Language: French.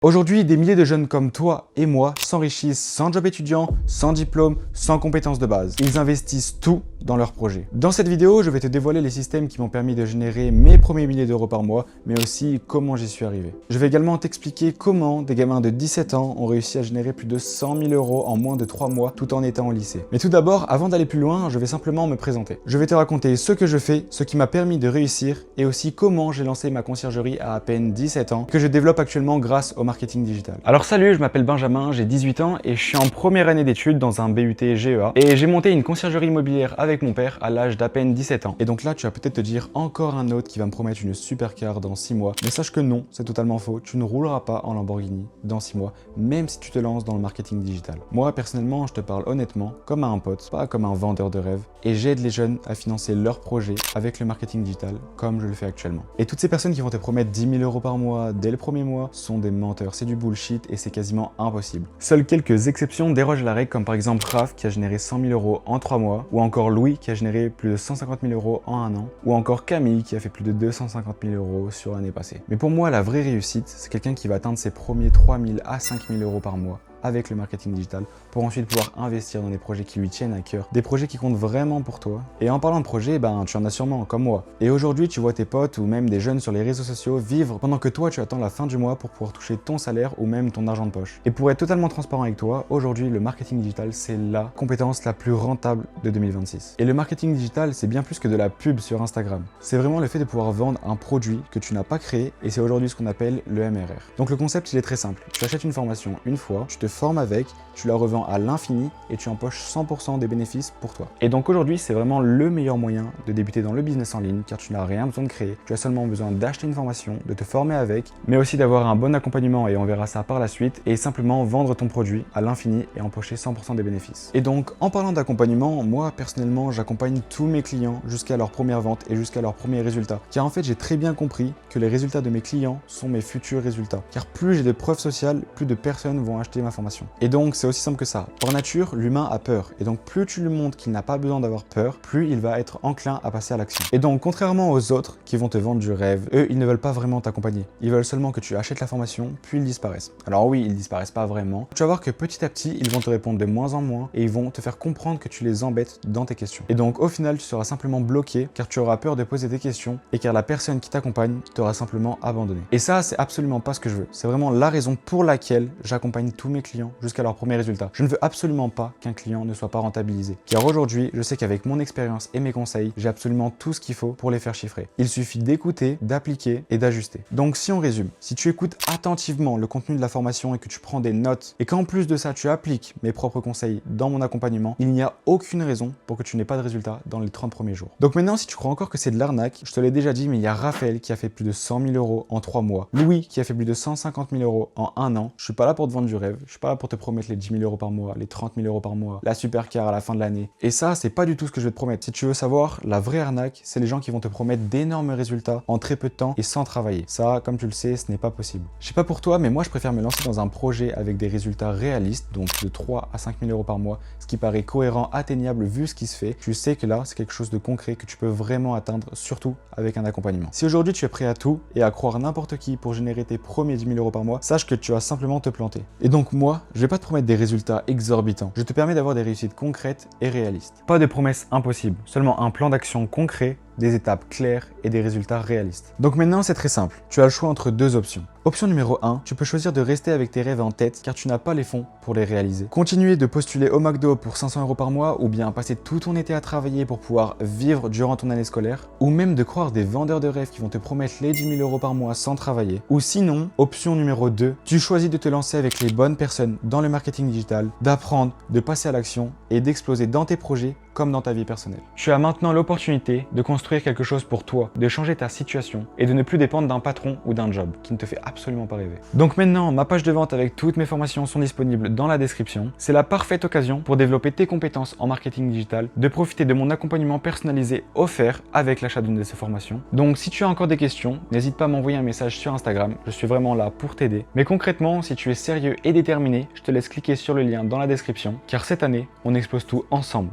Aujourd'hui, des milliers de jeunes comme toi et moi s'enrichissent sans job étudiant, sans diplôme, sans compétences de base. Ils investissent tout dans leurs projets. Dans cette vidéo, je vais te dévoiler les systèmes qui m'ont permis de générer mes premiers milliers d'euros par mois, mais aussi comment j'y suis arrivé. Je vais également t'expliquer comment des gamins de 17 ans ont réussi à générer plus de 100 000 euros en moins de 3 mois tout en étant au lycée. Mais tout d'abord, avant d'aller plus loin, je vais simplement me présenter. Je vais te raconter ce que je fais, ce qui m'a permis de réussir et aussi comment j'ai lancé ma conciergerie à peine 17 ans, que je développe actuellement grâce au marketing digital. Alors salut, je m'appelle Benjamin, j'ai 18 ans et je suis en première année d'études dans un BUT GEA et j'ai monté une conciergerie immobilière avec mon père à l'âge d'à peine 17 ans. Et donc là, tu vas peut-être te dire encore un autre qui va me promettre une supercar dans 6 mois. Mais sache que non, c'est totalement faux. Tu ne rouleras pas en Lamborghini dans 6 mois, même si tu te lances dans le marketing digital. Moi, personnellement, je te parle honnêtement comme à un pote, pas comme un vendeur de rêves. Et j'aide les jeunes à financer leurs projets avec le marketing digital, comme je le fais actuellement. Et toutes ces personnes qui vont te promettre 10 000 euros par mois dès le premier mois sont des menteurs. C'est du bullshit et c'est quasiment impossible. Seules quelques exceptions dérogent à la règle, comme par exemple Raph qui a généré 100 000 euros en 3 mois, ou encore Louis qui a généré plus de 150 000 euros en 1 an, ou encore Camille qui a fait plus de 250 000 euros sur l'année passée. Mais pour moi, la vraie réussite, c'est quelqu'un qui va atteindre ses premiers 3 000 à 5 000 euros par mois avec le marketing digital pour ensuite pouvoir investir dans des projets qui lui tiennent à cœur, des projets qui comptent vraiment pour toi. Et en parlant de projets, tu en as sûrement, comme moi. Et aujourd'hui, tu vois tes potes ou même des jeunes sur les réseaux sociaux vivre pendant que toi, tu attends la fin du mois pour pouvoir toucher ton salaire ou même ton argent de poche. Et pour être totalement transparent avec toi, aujourd'hui, le marketing digital, c'est la compétence la plus rentable de 2026. Et le marketing digital, c'est bien plus que de la pub sur Instagram. C'est vraiment le fait de pouvoir vendre un produit que tu n'as pas créé et c'est aujourd'hui ce qu'on appelle le MRR. Donc le concept, il est très simple. Tu achètes une formation une fois, tu te formes avec, tu la revends à l'infini et tu empoches 100% des bénéfices pour toi. Et donc aujourd'hui, c'est vraiment le meilleur moyen de débuter dans le business en ligne car tu n'as rien besoin de créer, tu as seulement besoin d'acheter une formation, de te former avec, mais aussi d'avoir un bon accompagnement et on verra ça par la suite et simplement vendre ton produit à l'infini et empocher 100% des bénéfices. Et donc en parlant d'accompagnement, moi personnellement, j'accompagne tous mes clients jusqu'à leur première vente et jusqu'à leurs premiers résultats. Car en fait, j'ai très bien compris que les résultats de mes clients sont mes futurs résultats. Car plus j'ai de preuves sociales, plus de personnes vont acheter ma formation. Et donc, c'est aussi simple que ça. Par nature, l'humain a peur. Et donc, plus tu lui montres qu'il n'a pas besoin d'avoir peur, plus il va être enclin à passer à l'action. Et donc, contrairement aux autres qui vont te vendre du rêve, eux, ils ne veulent pas vraiment t'accompagner. Ils veulent seulement que tu achètes la formation, puis ils disparaissent. Alors oui, ils disparaissent pas vraiment. Tu vas voir que petit à petit, ils vont te répondre de moins en moins et ils vont te faire comprendre que tu les embêtes dans tes questions. Et donc, au final, tu seras simplement bloqué car tu auras peur de poser tes questions et car la personne qui t'accompagne t'aura simplement abandonné. Et ça, c'est absolument pas ce que je veux. C'est vraiment la raison pour laquelle j'accompagne tous mes clients jusqu'à leur premier résultat. Je ne veux absolument pas qu'un client ne soit pas rentabilisé. Car aujourd'hui, je sais qu'avec mon expérience et mes conseils, j'ai absolument tout ce qu'il faut pour les faire chiffrer. Il suffit d'écouter, d'appliquer et d'ajuster. Donc si on résume, si tu écoutes attentivement le contenu de la formation et que tu prends des notes et qu'en plus de ça, tu appliques mes propres conseils dans mon accompagnement, il n'y a aucune raison pour que tu n'aies pas de résultat dans les 30 premiers jours. Donc maintenant, si tu crois encore que c'est de l'arnaque, je te l'ai déjà dit, mais il y a Raphaël qui a fait plus de 100 000 euros en 3 mois, Louis qui a fait plus de 150 000 euros en 1 an. Je suis pas là pour te vendre du rêve, je suis pas là pour te promettre les 10 000 euros par mois, les 30 000 euros par mois, la supercar à la fin de l'année. Et ça, c'est pas du tout ce que je vais te promettre. Si tu veux savoir, la vraie arnaque, c'est les gens qui vont te promettre d'énormes résultats en très peu de temps et sans travailler. Ça, comme tu le sais, ce n'est pas possible. Je sais pas pour toi, mais moi, je préfère me lancer dans un projet avec des résultats réalistes, donc de 3 à 5 000 euros par mois, ce qui paraît cohérent, atteignable vu ce qui se fait. Tu sais que là, c'est quelque chose de concret que tu peux vraiment atteindre, surtout avec un accompagnement. Si aujourd'hui, tu es prêt à tout et à croire n'importe qui pour générer tes premiers 10 000 euros par mois, sache que tu vas simplement te planter. Et donc moi, je vais pas te promettre des résultats exorbitants. Je te permets d'avoir des réussites concrètes et réalistes. Pas de promesses impossibles, seulement un plan d'action concret, des étapes claires et des résultats réalistes. Donc maintenant, c'est très simple. Tu as le choix entre deux options. Option numéro 1, tu peux choisir de rester avec tes rêves en tête car tu n'as pas les fonds pour les réaliser. Continuer de postuler au McDo pour 500 euros par mois ou bien passer tout ton été à travailler pour pouvoir vivre durant ton année scolaire ou même de croire des vendeurs de rêves qui vont te promettre les 10 000 euros par mois sans travailler. Ou sinon, option numéro 2, tu choisis de te lancer avec les bonnes personnes dans le marketing digital, d'apprendre, de passer à l'action et d'exploser dans tes projets comme dans ta vie personnelle. Tu as maintenant l'opportunité de construire quelque chose pour toi, de changer ta situation et de ne plus dépendre d'un patron ou d'un job qui ne te fait absolument pas rêver. Donc maintenant, ma page de vente avec toutes mes formations sont disponibles dans la description. C'est la parfaite occasion pour développer tes compétences en marketing digital, de profiter de mon accompagnement personnalisé offert avec l'achat d'une de ces formations. Donc si tu as encore des questions, n'hésite pas à m'envoyer un message sur Instagram, je suis vraiment là pour t'aider. Mais concrètement, si tu es sérieux et déterminé, je te laisse cliquer sur le lien dans la description car cette année, on explose tout ensemble.